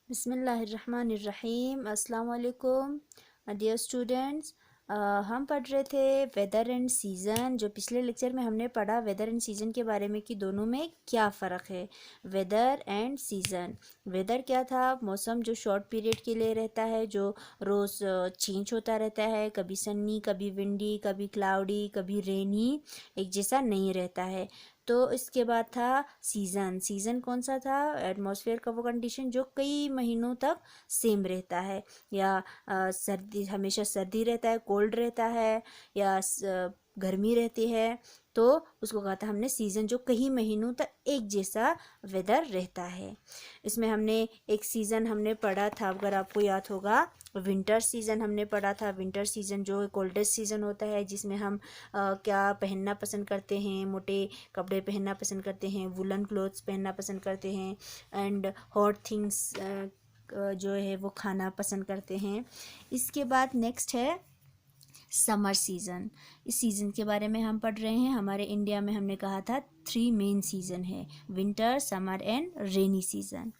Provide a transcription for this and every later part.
बिस्मिल्लाहिर्रहमानिर्रहीम। अस्सलाम वालेकुम डियर स्टूडेंट्स। हम पढ़ रहे थे वेदर एंड सीज़न। जो पिछले लेक्चर में हमने पढ़ा वेदर एंड सीज़न के बारे में कि दोनों में क्या फ़र्क है। वेदर एंड सीज़न, वेदर क्या था? मौसम जो शॉर्ट पीरियड के लिए रहता है, जो रोज़ चेंज होता रहता है, कभी सन्नी, कभी विंडी, कभी क्लाउडी, कभी रेनी, एक जैसा नहीं रहता है। तो इसके बाद था सीज़न। सीज़न कौन सा था? एटमॉस्फेयर का वो कंडीशन जो कई महीनों तक सेम रहता है, या सर्दी, हमेशा सर्दी रहता है, कोल्ड रहता है, या गर्मी रहती है, तो उसको कहा था हमने सीज़न, जो कई महीनों तक एक जैसा वेदर रहता है। इसमें हमने एक सीज़न हमने पढ़ा था, अगर आपको याद होगा, विंटर सीज़न हमने पढ़ा था। विंटर सीज़न जो कोल्डेस्ट सीज़न होता है, जिसमें हम क्या पहनना पसंद करते हैं? मोटे कपड़े पहनना पसंद करते हैं, वुलन क्लोथ्स पहनना पसंद करते हैं, एंड हॉट थिंग्स जो है वो खाना पसंद करते हैं। इसके बाद नेक्स्ट है समर सीज़न। इस सीज़न के बारे में हम पढ़ रहे हैं। हमारे इंडिया में हमने कहा था 3 मेन सीज़न है, winter, summer and rainy season.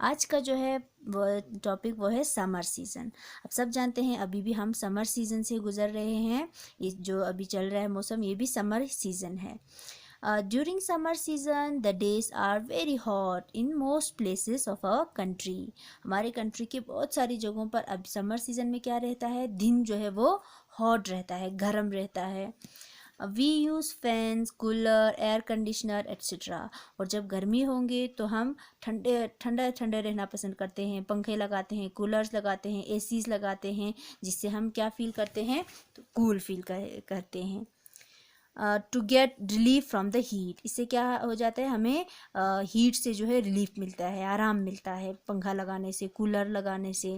आज का जो है वो टॉपिक वो है समर सीज़न। अब सब जानते हैं अभी भी हम समर सीज़न से गुज़र रहे हैं। ये जो अभी चल रहा है मौसम, ये भी समर सीज़न है। During summer season, the days are very hot in most places of our country. हमारे कंट्री के बहुत सारी जगहों पर अब समर सीजन में क्या रहता है? दिन जो है वो हॉट रहता है, गर्म रहता है। We use fans, cooler, air conditioner etcetera. और जब गर्मी होंगे तो हम ठंडे ठंडा ठंडे रहना पसंद करते हैं, पंखे लगाते हैं, कूलर्स लगाते हैं, एसीज लगाते हैं, जिससे हम क्या फील करते हैं? तो कूल फील करते हैं। To get relief from the heat, इससे क्या हो जाता है? हमें हीट से जो है रिलीफ मिलता है, आराम मिलता है पंखा लगाने से, कूलर लगाने से।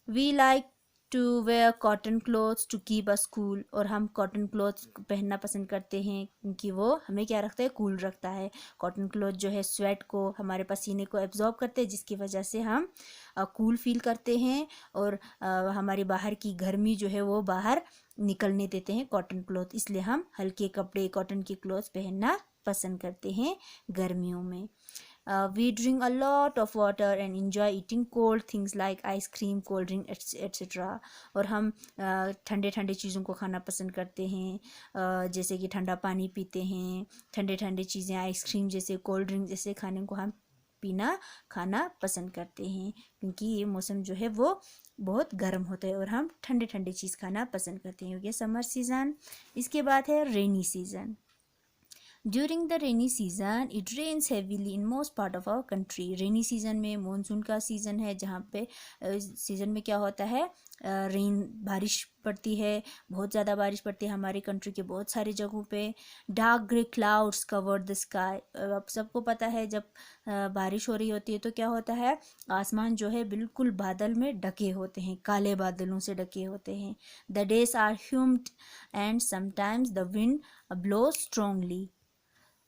We like to wear cotton clothes to keep us cool, और हम कॉटन क्लोथ्स पहनना पसंद करते हैं क्योंकि वो हमें क्या रखता है? कूल रखता है। कॉटन क्लोथ जो है स्वेट को, हमारे पसीने को एब्जॉर्ब करते हैं, जिसकी वजह से हम कूल फील करते हैं, और हमारी बाहर की गर्मी जो है वो बाहर निकलने देते हैं कॉटन क्लॉथ। इसलिए हम हल्के कपड़े, कॉटन के क्लॉथ्स पहनना पसंद करते हैं गर्मियों में। We drink a lot of water and enjoy eating cold things like ice cream, cold drink etcetera. और हम ठंडे ठंडे चीज़ों को खाना पसंद करते हैं, जैसे कि ठंडा पानी पीते हैं, ठंडे ठंडे चीज़ें, आइसक्रीम जैसे, कोल्ड ड्रिंक जैसे खाने को हम खाना पसंद करते हैं, क्योंकि ये मौसम जो है वो बहुत गर्म होता है और हम ठंडे ठंडे चीज़ खाना पसंद करते हैं। ये समर सीज़न। इसके बाद है rainy season. During the rainy season it rains heavily in most part of our country. Rainy season में मानसून का सीज़न है, जहाँ पे सीज़न में क्या होता है? रेन, बारिश पड़ती है, बहुत ज़्यादा बारिश पड़ती है हमारी कंट्री के बहुत सारी जगहों पे। Dark grey clouds cover the sky. अब सबको पता है जब बारिश हो रही होती है तो क्या होता है? आसमान जो है बिल्कुल बादल में ढके होते हैं, काले बादलों से ढके होते हैं। The days are humid and sometimes the wind blow strongly.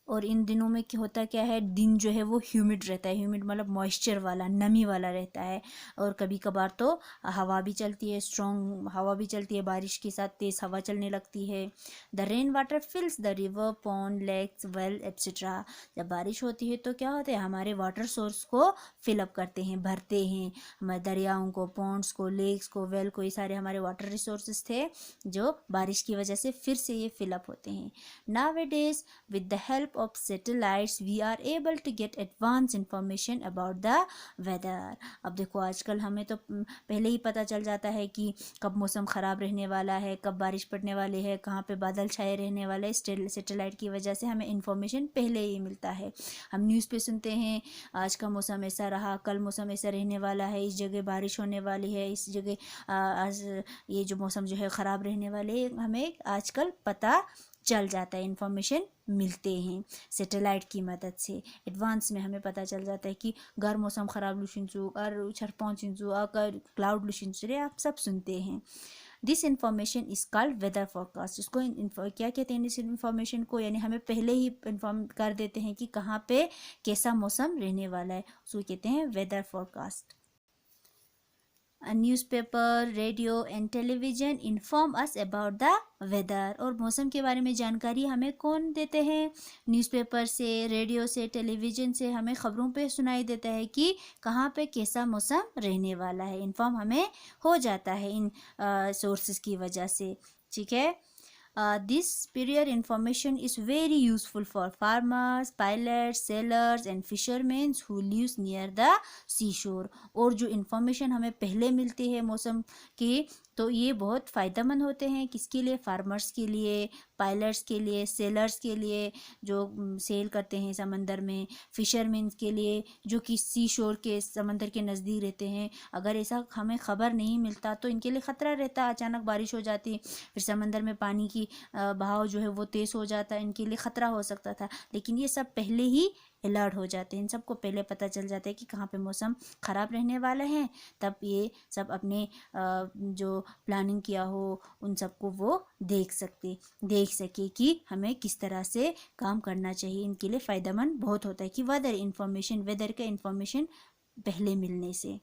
और इन दिनों में क्या होता क्या है? दिन जो है वो ह्यूमिड रहता है। ह्यूमिड मतलब मॉइस्चर वाला, नमी वाला रहता है। और कभी कभार तो हवा भी चलती है, स्ट्रॉन्ग हवा भी चलती है, बारिश के साथ तेज़ हवा चलने लगती है। The rain water fills the river, pond, lakes, well etcetera. जब बारिश होती है तो क्या होता है? हमारे वाटर सोर्स को फिलअप करते हैं, भरते हैं। हमारे दरियाओं को, पॉन्ड्स को, लेक्स को, वेल को, ये सारे हमारे वाटर रिसोर्सेज थे जो बारिश की वजह से फिर से ये फिलअप होते हैं। Nowadays, with the help of satellites, we are able to get advanced information about the weather. अब देखो आजकल हमें तो पहले ही पता चल जाता है कि कब मौसम ख़राब रहने वाला है, कब बारिश पड़ने वाली है, कहाँ पे बादल छाए रहने वाले हैं। सैटेलाइट की वजह से हमें इन्फॉर्मेशन पहले ही मिलता है। हम न्यूज़ पे सुनते हैं आज का मौसम ऐसा रहा, कल मौसम ऐसा रहने वाला है, इस जगह बारिश होने वाली है, इस जगह आज ये जो मौसम जो है ख़राब रहने वाले, हमें आजकल पता चल जाता है, इन्फॉर्मेशन मिलते हैं सैटेलाइट की मदद से। एडवांस में हमें पता चल जाता है कि घर मौसम ख़राब लुशिंचू और उछर पहुँचिंचू अगर क्लाउड लुशिंचू रे, आप सब सुनते हैं। This information is called weather forecast. इसको क्या कहते हैं? इस इन्फॉर्मेशन को, यानी हमें पहले ही इन्फॉर्म कर देते हैं कि कहाँ पे कैसा मौसम रहने वाला है, उसको कहते हैं weather forecast. Newspaper, radio and television inform us about the weather. और मौसम के बारे में जानकारी हमें कौन देते हैं? न्यूज़पेपर से, रेडियो से, टेलीविज़न से हमें ख़बरों पे सुनाई देता है कि कहाँ पे कैसा मौसम रहने वाला है। इन्फॉर्म हमें हो जाता है इन सोर्सेज की वजह से, ठीक है। This superior information is very useful for farmers, pilots, sailors and fishermen who lives near the seashore। और जो इन्फॉर्मेशन हमें पहले मिलती है मौसम की, तो ये बहुत फ़ायदेमंद होते हैं किसके लिए? फार्मर्स के लिए, पायलट्स के लिए, सेलर्स के लिए जो सेल करते हैं समंदर में, फिशरमैन के लिए जो कि सी शोर के समंदर के नज़दीक रहते हैं। अगर ऐसा हमें ख़बर नहीं मिलता तो इनके लिए ख़तरा रहता, अचानक बारिश हो जाती, फिर समंदर में पानी की बहाव जो है वो तेज़ हो जाता, इनके लिए ख़तरा हो सकता था। लेकिन ये सब पहले ही अलर्ट हो जाते हैं, इन सबको पहले पता चल जाता है कि कहाँ पे मौसम ख़राब रहने वाला है। तब ये सब अपने जो प्लानिंग किया हो उन सबको वो देख सके कि हमें किस तरह से काम करना चाहिए। इनके लिए फ़ायदेमंद बहुत होता है कि वेदर का इंफॉर्मेशन पहले मिलने से।